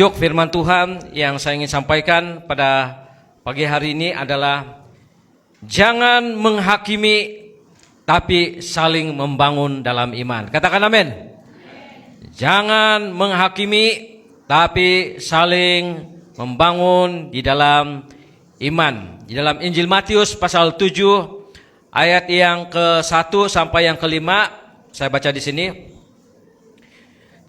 Yuk, firman Tuhan yang saya ingin sampaikan pada pagi hari ini adalah jangan menghakimi tapi saling membangun dalam iman. Katakan amin. Jangan menghakimi tapi saling membangun di dalam iman. Di dalam Injil Matius pasal 7 ayat yang ke-1 sampai yang ke-5 saya baca di sini.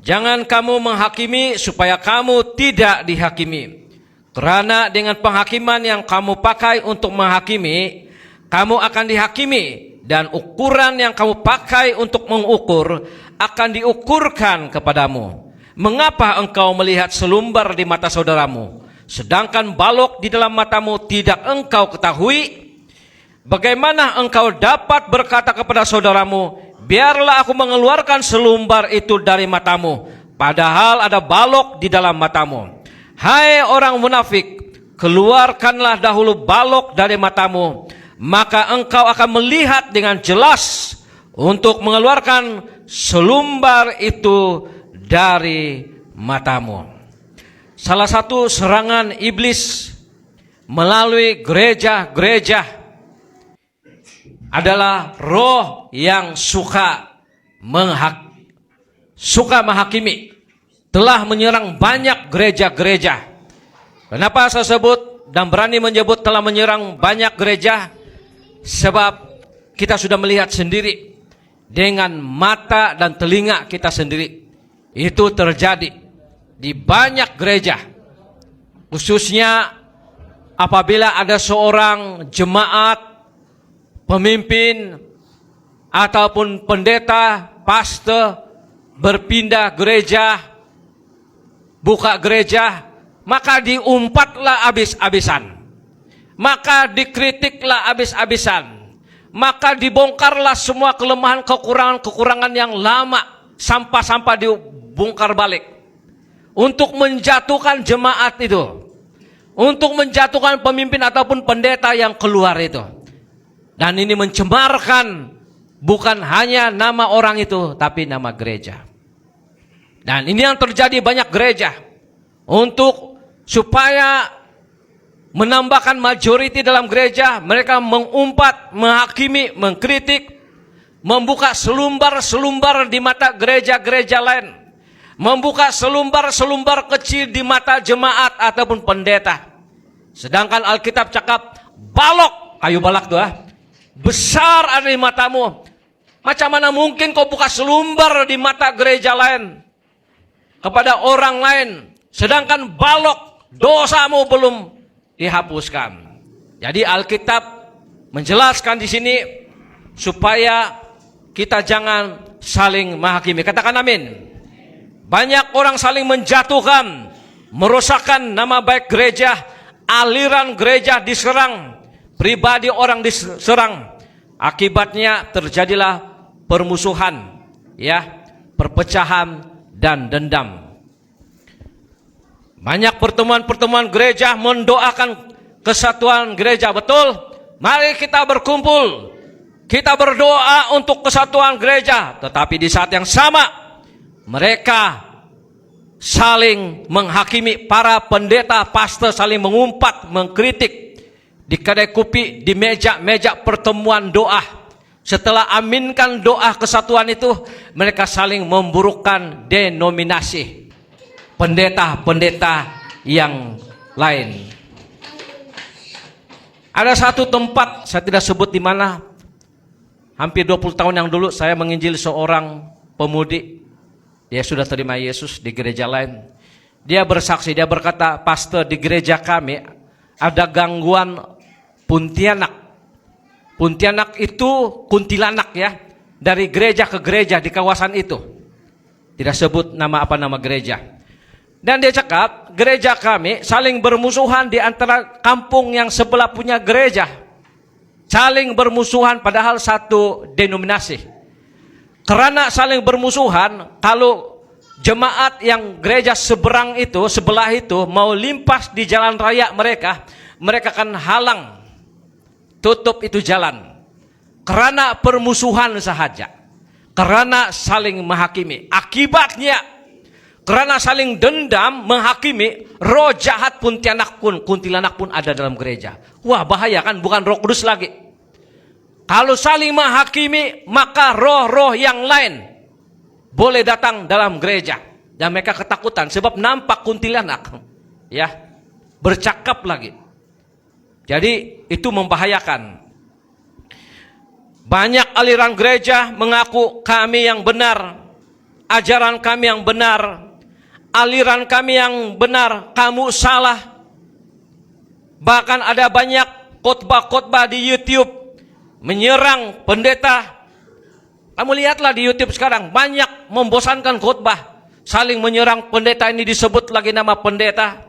Jangan kamu menghakimi supaya kamu tidak dihakimi. Karena dengan penghakiman yang kamu pakai untuk menghakimi, kamu akan dihakimi. Dan ukuran yang kamu pakai untuk mengukur akan diukurkan kepadamu. Mengapa engkau melihat selumbar di mata saudaramu, sedangkan balok di dalam matamu tidak engkau ketahui? Bagaimana engkau dapat berkata kepada saudaramu, biarlah aku mengeluarkan selumbar itu dari matamu, padahal ada balok di dalam matamu. Hai orang munafik, keluarkanlah dahulu balok dari matamu, maka engkau akan melihat dengan jelas untuk mengeluarkan selumbar itu dari matamu. Salah satu serangan iblis melalui gereja-gereja adalah roh yang suka menghakimi. Telah menyerang banyak gereja-gereja. Kenapa saya sebut dan berani menyebut telah menyerang banyak gereja? Sebab kita sudah melihat sendiri dengan mata dan telinga kita sendiri. Itu terjadi di banyak gereja. Khususnya apabila ada seorang jemaat, pemimpin ataupun pendeta, pastor berpindah gereja, buka gereja, maka diumpatlah habis-habisan, maka dikritiklah habis-habisan, maka dibongkarlah semua kelemahan, kekurangan yang lama, sampah-sampah dibongkar balik untuk menjatuhkan jemaat itu, untuk menjatuhkan pemimpin ataupun pendeta yang keluar itu. Dan ini mencemarkan bukan hanya nama orang itu, tapi nama gereja. Dan ini yang terjadi banyak gereja. Untuk supaya menambahkan majority dalam gereja, mereka mengumpat, menghakimi, mengkritik, membuka selumbar-selumbar di mata gereja-gereja lain. Membuka selumbar-selumbar kecil di mata jemaat ataupun pendeta. Sedangkan Alkitab cakap, balok, kayu balak tuh besar ada di matamu. Macam mana mungkin kau buka selumbar di mata gereja lain kepada orang lain, sedangkan balok dosamu belum dihapuskan. Jadi Alkitab menjelaskan di sini supaya kita jangan saling menghakimi. Katakan amin. Banyak orang saling menjatuhkan, merusakkan nama baik gereja, aliran gereja diserang, pribadi orang diserang. Akibatnya terjadilah permusuhan, perpecahan dan dendam. Banyak pertemuan-pertemuan gereja mendoakan kesatuan gereja, betul? Mari kita berkumpul, kita berdoa untuk kesatuan gereja. Tetapi di saat yang sama mereka saling menghakimi, para pendeta, pastor saling mengumpat, mengkritik di kedai kopi, di meja-meja pertemuan doa. Setelah aminkan doa kesatuan itu, mereka saling memburukkan denominasi pendeta-pendeta yang lain. Ada satu tempat, saya tidak sebut di mana, hampir 20 tahun yang dulu saya menginjil seorang pemudi. Dia sudah terima Yesus di gereja lain. Dia bersaksi, dia berkata, pastor, di gereja kami ada gangguan Pontianak. Pontianak itu kuntilanak dari gereja ke gereja di kawasan itu. Tidak sebut nama gereja. Dan dia cakap, gereja kami saling bermusuhan di antara kampung yang sebelah punya gereja. Saling bermusuhan padahal satu denominasi. Karena saling bermusuhan, kalau jemaat yang gereja seberang itu, sebelah itu mau limpas di jalan raya mereka akan halang, tutup itu jalan. Karena permusuhan sahaja. Karena saling menghakimi. Akibatnya Karena saling dendam, menghakimi, roh jahat kuntilanak pun ada dalam gereja. Wah, bahaya kan, bukan Roh Kudus lagi. Kalau saling menghakimi, maka roh-roh yang lain boleh datang dalam gereja. Dan mereka ketakutan sebab nampak kuntilanak. Ya, bercakap lagi. Jadi itu membahayakan. Banyak aliran gereja mengaku kami yang benar, ajaran kami yang benar, aliran kami yang benar, kamu salah. Bahkan ada banyak khotbah-khotbah di YouTube menyerang pendeta. Kamu lihatlah di YouTube sekarang, banyak membosankan khotbah, saling menyerang pendeta. Ini disebut lagi nama pendeta,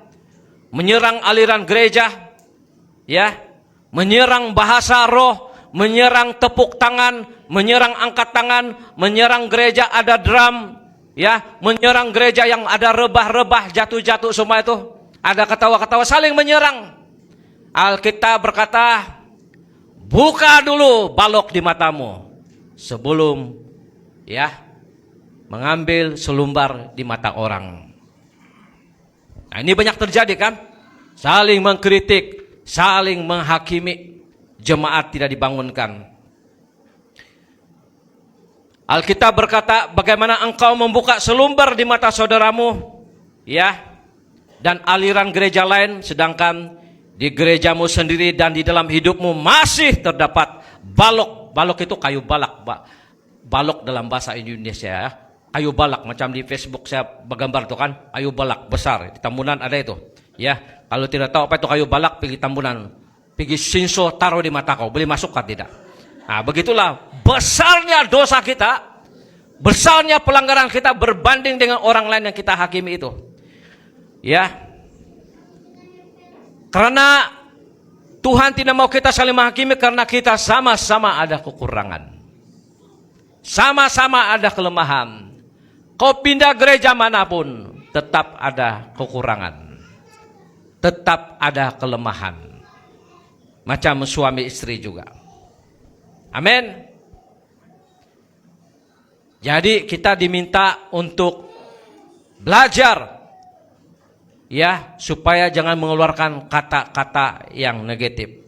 menyerang aliran gereja, ya, menyerang bahasa roh, menyerang tepuk tangan, menyerang angkat tangan, menyerang gereja ada drum, ya, menyerang gereja yang ada rebah-rebah, jatuh-jatuh semua itu, ada ketawa-ketawa, saling menyerang. Alkitab berkata, buka dulu balok di matamu sebelum, ya, mengambil selumbar di mata orang. Nah, ini banyak terjadi kan? Saling mengkritik, saling menghakimi. Jemaat tidak dibangunkan. Alkitab berkata, bagaimana engkau membuka selumbar di mata saudaramu, ya, dan aliran gereja lain, sedangkan di gerejamu sendiri dan di dalam hidupmu masih terdapat balok. Balok itu kayu balak, balok dalam bahasa Indonesia, ya. Kayu balak, macam di Facebook saya bergambar tuh kan, kayu balak besar, di Tambunan ada itu, ya. Kalau tidak tahu apa itu kayu balak, pergi Tambunan, pergi Sinso, taruh di mata kau, boleh masuk kan tidak? Nah, begitulah besarnya dosa kita, besarnya pelanggaran kita berbanding dengan orang lain yang kita hakimi itu. Ya. Karena Tuhan tidak mau kita saling menghakimi karena kita sama-sama ada kekurangan. Sama-sama ada kelemahan. Kau pindah gereja manapun, tetap ada kekurangan. Tetap ada kelemahan. Macam suami istri juga. Amin. Jadi kita diminta untuk belajar, ya, supaya jangan mengeluarkan kata-kata yang negatif.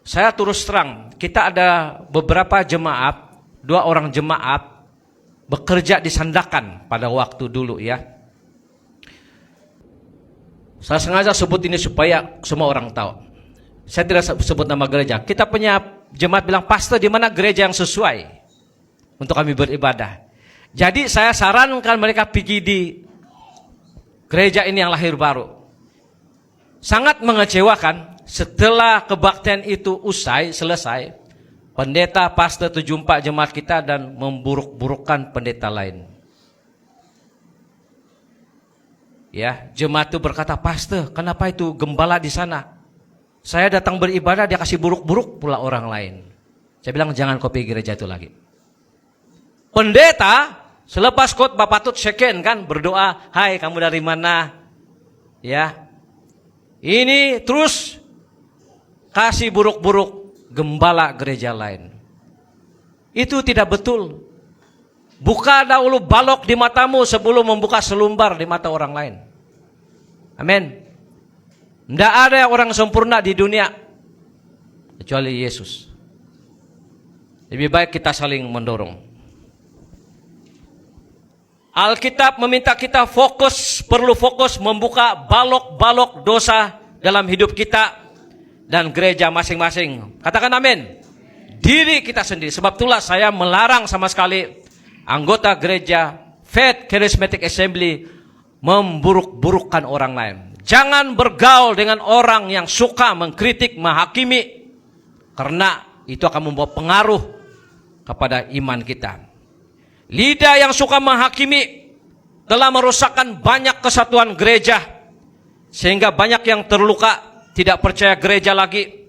Saya terus terang, kita ada beberapa jemaat, 2 orang jemaat bekerja di Sandakan pada waktu dulu, ya. Saya sengaja sebut ini supaya semua orang tahu. Saya tidak sebut nama gereja. Kita punya jemaat bilang, pastor, di mana gereja yang sesuai untuk kami beribadah. Jadi saya sarankan mereka pergi di gereja ini yang lahir baru. Sangat mengecewakan, setelah kebaktian itu selesai, pendeta, pastor itu jumpa jemaat kita dan memburuk-burukkan pendeta lain. Ya, jemaat itu berkata, pastor, kenapa itu gembala di sana? Saya datang beribadah, dia kasih buruk-buruk pula orang lain. Saya bilang, jangan kau pergi gereja itu lagi. Pendeta selepas khotbah patut second kan, berdoa, hai kamu dari mana? Ya, ini terus kasih buruk-buruk gembala gereja lain. Itu tidak betul. Buka dahulu balok di matamu sebelum membuka selumbar di mata orang lain. Amin. Tidak ada orang sempurna di dunia kecuali Yesus. Lebih baik kita saling mendorong. Alkitab meminta kita perlu fokus membuka balok-balok dosa dalam hidup kita dan gereja masing-masing. Katakan amin. Diri kita sendiri. Sebab itulah saya melarang sama sekali anggota gereja Faith Charismatic Assembly memburuk-burukkan orang lain. Jangan bergaul dengan orang yang suka mengkritik, menghakimi, karena itu akan membawa pengaruh kepada iman kita. Lidah yang suka menghakimi telah merusakkan banyak kesatuan gereja, sehingga banyak yang terluka, tidak percaya gereja lagi,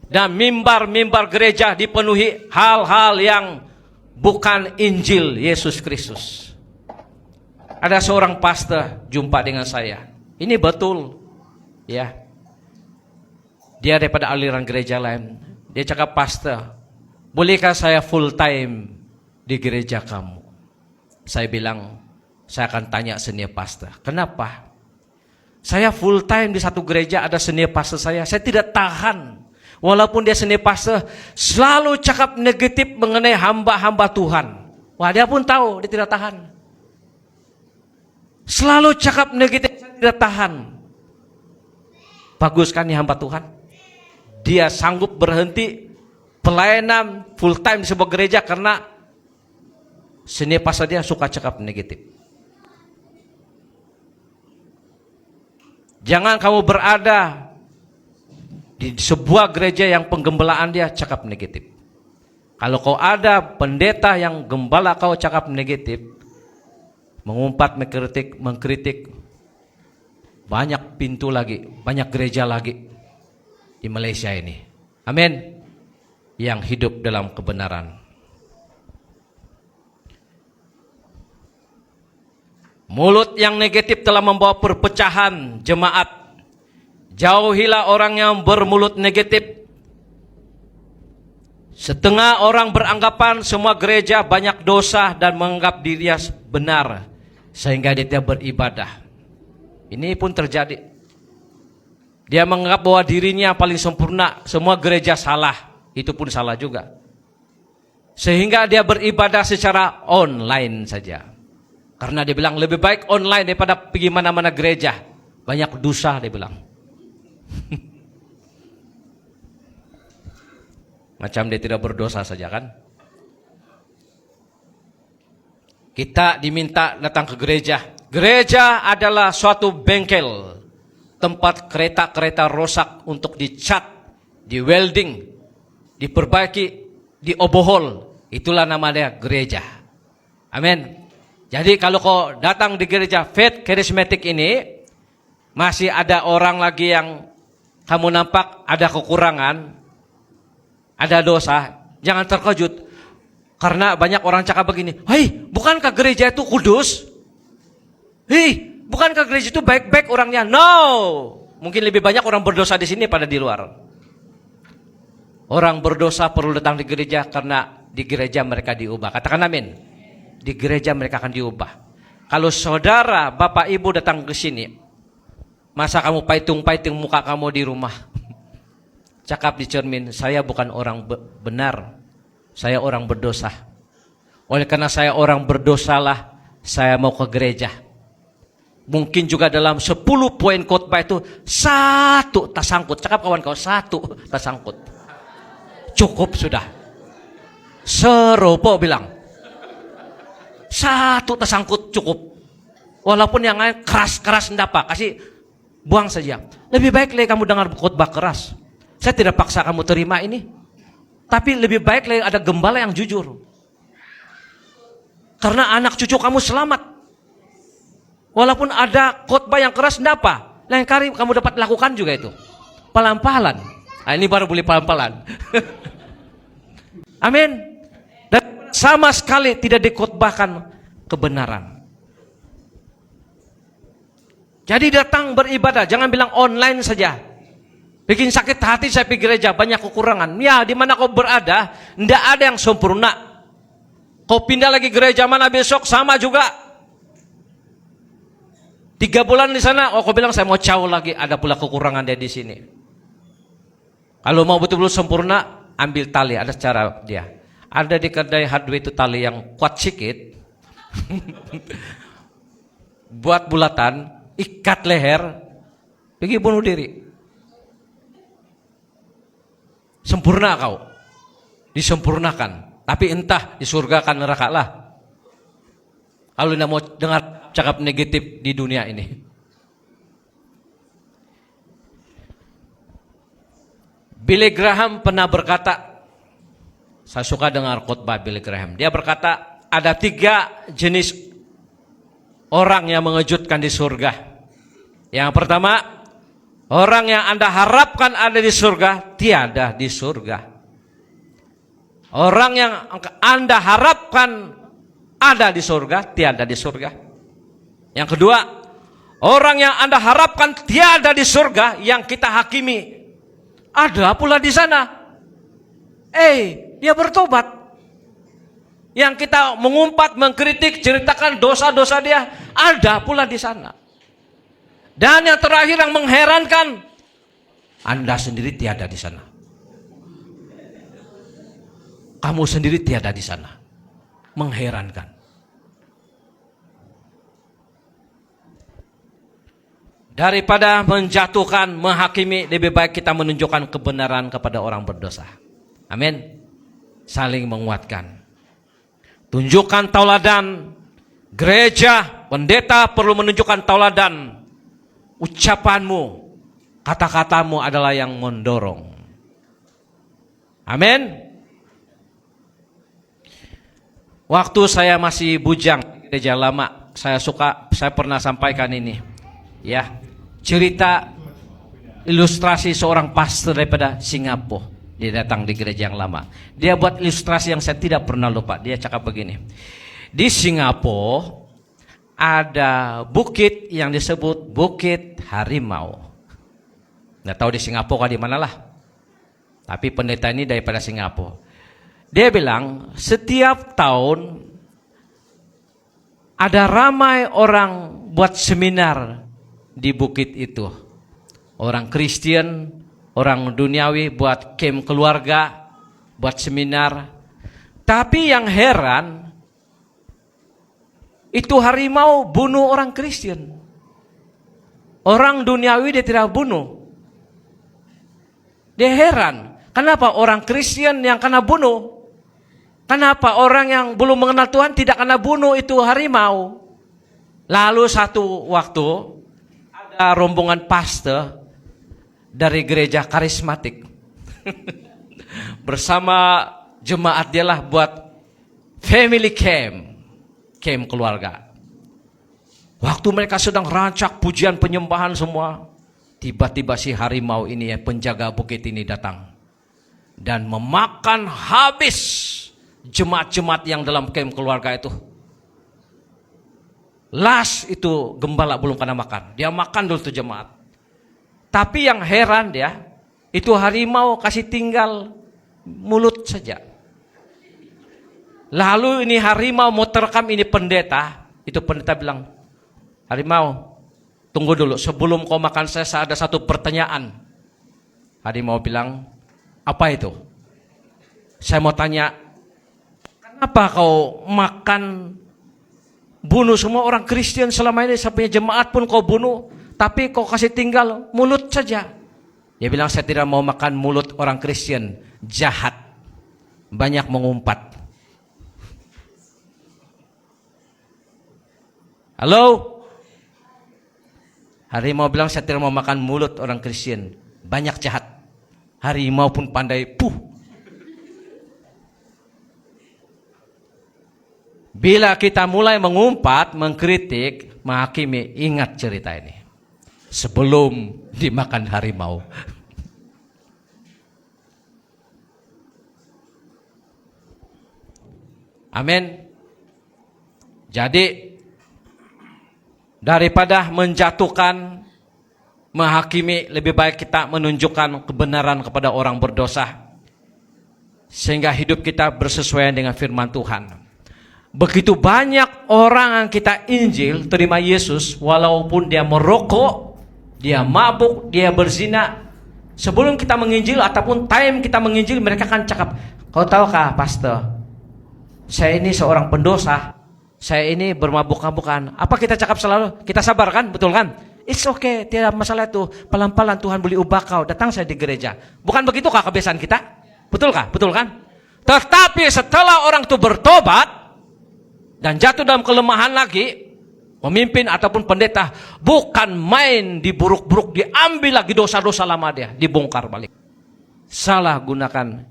dan mimbar-mimbar gereja dipenuhi hal-hal yang bukan Injil Yesus Kristus. Ada seorang pastor jumpa dengan saya. Ini betul, ya. Dia daripada aliran gereja lain. Dia cakap, pastor, bolehkah saya full time di gereja kamu? Saya bilang, Saya akan tanya senior pastor, kenapa? Saya full time di satu gereja, ada senior pastor saya tidak tahan. Walaupun dia senior pastor, selalu cakap negatif mengenai hamba-hamba Tuhan. Wah, dia pun tahu dia tidak tahan. Selalu cakap negatif, saya tidak tahan. Bagus kan nih hamba Tuhan? Dia sanggup berhenti pelayanan full time di sebuah gereja karena senior pastor dia suka cakap negatif. Jangan kamu berada di sebuah gereja yang penggembalaan dia cakap negatif. Kalau kau ada pendeta yang gembala kau cakap negatif, mengumpat, mengkritik, banyak pintu lagi, banyak gereja lagi di Malaysia ini. Amin. Yang hidup dalam kebenaran. Mulut yang negatif telah membawa perpecahan jemaat. Jauhilah orang yang bermulut negatif. Setengah orang beranggapan semua gereja banyak dosa dan menganggap dirinya benar sehingga dia tidak beribadah. Ini pun terjadi. Dia menganggap bahwa dirinya paling sempurna, semua gereja salah. Itu pun salah juga. Sehingga dia beribadah secara online saja. Karena dia bilang lebih baik online daripada pergi mana-mana gereja. Banyak dosa dia bilang. Macam dia tidak berdosa saja kan. Kita diminta datang ke gereja. Gereja adalah suatu bengkel. Tempat kereta-kereta rosak untuk dicat, di welding, diperbaiki, diobohol. Itulah nama dia gereja. Amin. Jadi kalau kau datang di gereja Faith Charismatic ini, masih ada orang lagi yang kamu nampak ada kekurangan, ada dosa, jangan terkejut. Karena banyak orang cakap begini, hei, bukankah gereja itu kudus? Hei, bukankah gereja itu baik-baik orangnya? No, mungkin lebih banyak orang berdosa di sini pada di luar. Orang berdosa perlu datang di gereja karena di gereja mereka diubah. Katakan amin. Di gereja mereka akan diubah. Kalau saudara, bapak, ibu datang ke sini, masa kamu paitung-paitung muka kamu di rumah? Cakap di cermin, saya bukan orang benar. Saya orang berdosa. Oleh karena saya orang berdosalah, saya mau ke gereja. Mungkin juga dalam 10 poin khotbah itu, 1 tak sangkut. Cakap kawan kau, 1 tak sangkut. Cukup sudah. Seropo bilang. 1 tersangkut cukup. Walaupun yang lain keras-keras enggak apa, kasih buang saja. Lebih baik lagi kamu dengar khotbah keras. Saya tidak paksa kamu terima ini. Tapi lebih baik lagi ada gembala yang jujur. Karena anak cucu kamu selamat. Walaupun ada khotbah yang keras enggak apa. Lain kali kamu dapat lakukan juga itu. Pelan-pelan. Nah, ini baru boleh pelan-pelan. Amin. Dan sama sekali tidak dikhotbahkan kebenaran. Jadi datang beribadah, jangan bilang online saja. Bikin sakit hati saya pergi gereja, banyak kekurangan. Ya, di mana kau berada, tidak ada yang sempurna. Kau pindah lagi gereja mana besok, sama juga. 3 bulan di sana, kau bilang saya mau jauh lagi, ada pula kekurangan dia di sini. Kalau mau betul-betul sempurna, ambil tali, ada cara dia. Ada di kedai hardware itu tali yang kuat sikit. Buat bulatan, ikat leher, pergi bunuh diri. Sempurna kau. Disempurnakan. Tapi entah di surga kan neraka lah. Kalau tidak mau dengar cakap negatif di dunia ini. Billy Graham pernah berkata, saya suka dengar khotbah Billy Graham. Dia berkata, ada 3 jenis orang yang mengejutkan di surga. Yang pertama, orang yang Anda harapkan ada di surga, tiada di surga. Orang yang Anda harapkan ada di surga, tiada di surga. Yang kedua, orang yang Anda harapkan tiada di surga, yang kita hakimi, ada pula di sana. Dia bertobat. Yang kita mengumpat, mengkritik, ceritakan dosa-dosa dia, ada pula di sana. Dan yang terakhir yang mengherankan, Anda sendiri tiada di sana. Kamu sendiri tiada di sana. Mengherankan. Daripada menjatuhkan, menghakimi, lebih baik kita menunjukkan kebenaran kepada orang berdosa. Amin. Saling menguatkan. Tunjukkan tauladan. Gereja, pendeta perlu menunjukkan tauladan. Ucapanmu, kata-katamu adalah yang mendorong. Amin. Waktu saya masih bujang di gereja lama, saya pernah sampaikan ini. Ya, cerita ilustrasi seorang pastor daripada Singapura. Dia datang di gereja yang lama. Dia buat ilustrasi yang saya tidak pernah lupa. Dia cakap begini. Di Singapura ada bukit yang disebut Bukit Harimau. Nggak tahu di Singapura di mana lah. Tapi pendeta ini daripada Singapura. Dia bilang setiap tahun ada ramai orang buat seminar di bukit itu. Orang Kristen, orang duniawi buat camp keluarga, buat seminar. Tapi yang heran, itu harimau bunuh orang Kristen. Orang duniawi dia tidak bunuh. Dia heran, kenapa orang Kristen yang kena bunuh? Kenapa orang yang belum mengenal Tuhan tidak kena bunuh itu harimau? Lalu satu waktu ada rombongan pastor dari gereja karismatik bersama jemaat dia lah buat family camp keluarga. Waktu mereka sedang rancak pujian penyembahan semua, tiba-tiba si harimau ini, penjaga bukit ini datang dan memakan habis jemaat-jemaat yang dalam camp keluarga itu. Last itu gembala belum kena makan, dia makan dulu tuh jemaat. Tapi yang heran dia, itu harimau kasih tinggal mulut saja. Lalu ini harimau mau terekam ini pendeta. Itu pendeta bilang, harimau tunggu dulu, sebelum kau makan saya ada satu pertanyaan. Harimau bilang, apa itu? Saya mau tanya, kenapa kau makan, bunuh semua orang Kristen selama ini, sampai jemaat pun kau bunuh, tapi kau kasih tinggal mulut saja. Dia bilang, saya tidak mau makan mulut orang Kristen, jahat, banyak mengumpat. Halo? Harimau bilang, saya tidak mau makan mulut orang Kristen, banyak jahat. Harimau pun pandai, Bila kita mulai mengumpat, mengkritik, menghakimi, ingat cerita ini. Sebelum dimakan harimau. Amin. Jadi, daripada menjatuhkan, menghakimi, lebih baik kita menunjukkan kebenaran kepada orang berdosa. Sehingga hidup kita bersesuaian dengan firman Tuhan. Begitu banyak orang yang kita Injil, terima Yesus, walaupun dia merokok, dia mabuk, dia berzina. Sebelum kita menginjil ataupun time kita menginjil, mereka akan cakap, kau tahukah pastor, saya ini seorang pendosa, saya ini bermabuk-mabukan. Apa kita cakap selalu? Kita sabar kan? Betul kan? It's okay, tidak masalah itu. Pelan-pelan Tuhan boleh ubah kau, datang saya di gereja. Bukan begitukah kebiasaan kita? Betulkah? Betul kan? Tetapi setelah orang itu bertobat dan jatuh dalam kelemahan lagi, pemimpin ataupun pendeta bukan main diburuk-buruk, diambil lagi dosa-dosa lama dia, dibongkar balik. Salah gunakan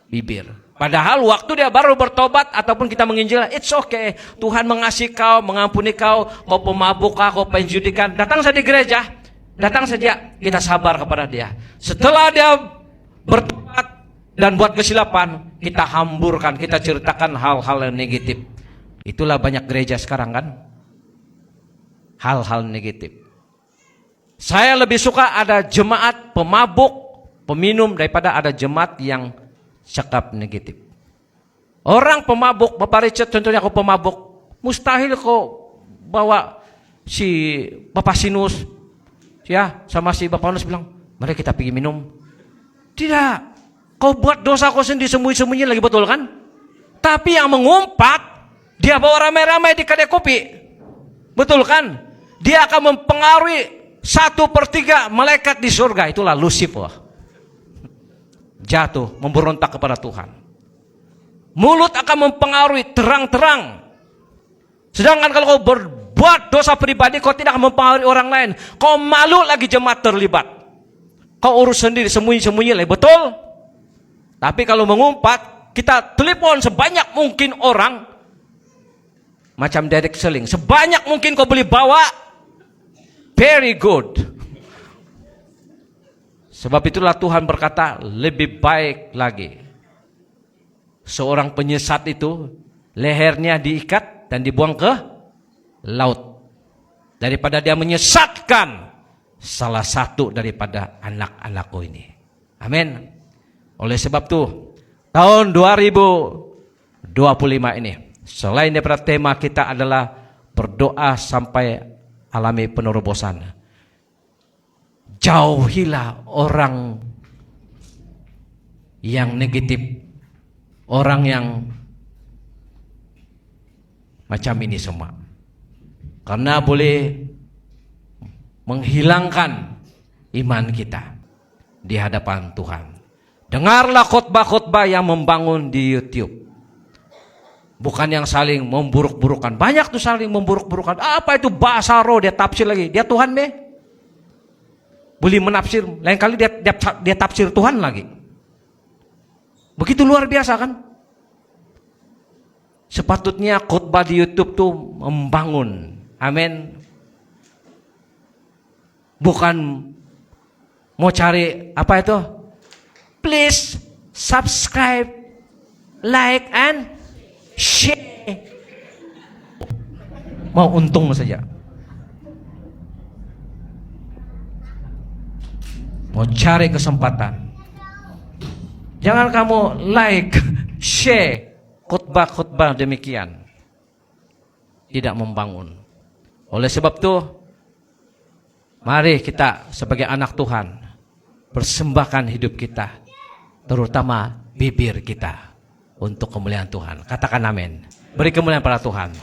bibir. Padahal waktu dia baru bertobat ataupun kita menginjil, it's okay, Tuhan mengasihi kau, mengampuni kau, kau pemabuk, kau penjudikan, datang saja di gereja, datang saja, kita sabar kepada dia. Setelah dia bertobat dan buat kesilapan, kita hamburkan, kita ceritakan hal-hal yang negatif. Itulah banyak gereja sekarang kan, hal-hal negatif. Saya lebih suka ada jemaat pemabuk, peminum, daripada ada jemaat yang cakap negatif. Orang pemabuk, Bapak Richard contohnya aku pemabuk, mustahil kau bawa si Bapak Sinus ya sama si Bapak Onus bilang, mari kita pergi minum. Tidak, kau buat dosa kau sendiri sembunyi-sembunyi lagi, betul kan? Tapi yang mengumpat, dia bawa ramai-ramai di kedai kopi, betul kan? Dia akan mempengaruhi 1/3 malaikat di surga, itulah Lucifer. Jatuh, memberontak kepada Tuhan. Mulut akan mempengaruhi terang-terang. Sedangkan kalau kau berbuat dosa pribadi, kau tidak akan mempengaruhi orang lain. Kau malu lagi jemaat terlibat. Kau urus sendiri, sembunyi-sembunyi lagi, betul? Tapi kalau mengumpat, kita telepon sebanyak mungkin orang, macam direct selling, sebanyak mungkin kau boleh bawa, very good. Sebab itulah Tuhan berkata, lebih baik lagi seorang penyesat itu lehernya diikat dan dibuang ke laut daripada dia menyesatkan salah satu daripada anak-anakku ini. Amin. Oleh sebab itu tahun 2025 ini, selain daripada tema kita adalah berdoa sampai alami penerobosan, jauhilah orang yang negatif, orang yang macam ini semua, karena boleh menghilangkan iman kita di hadapan Tuhan. Dengarlah khotbah-khotbah yang membangun di YouTube, bukan yang saling memburuk-burukan. Banyak tuh saling memburuk-burukan. Apa itu bahasa roh, dia tafsir lagi, dia Tuhan be, boleh menafsir, lain kali dia tafsir Tuhan lagi. Begitu luar biasa kan? Sepatutnya khotbah di YouTube tuh membangun. Amin. Bukan mau cari apa itu? Please subscribe, like and share. Mau untung saja. Mau cari kesempatan. Jangan kamu like, share khotbah-khotbah demikian. Tidak membangun. Oleh sebab itu, mari kita sebagai anak Tuhan persembahkan hidup kita, terutama bibir kita, untuk kemuliaan Tuhan. Katakan amin. Beri kemuliaan pada Tuhan.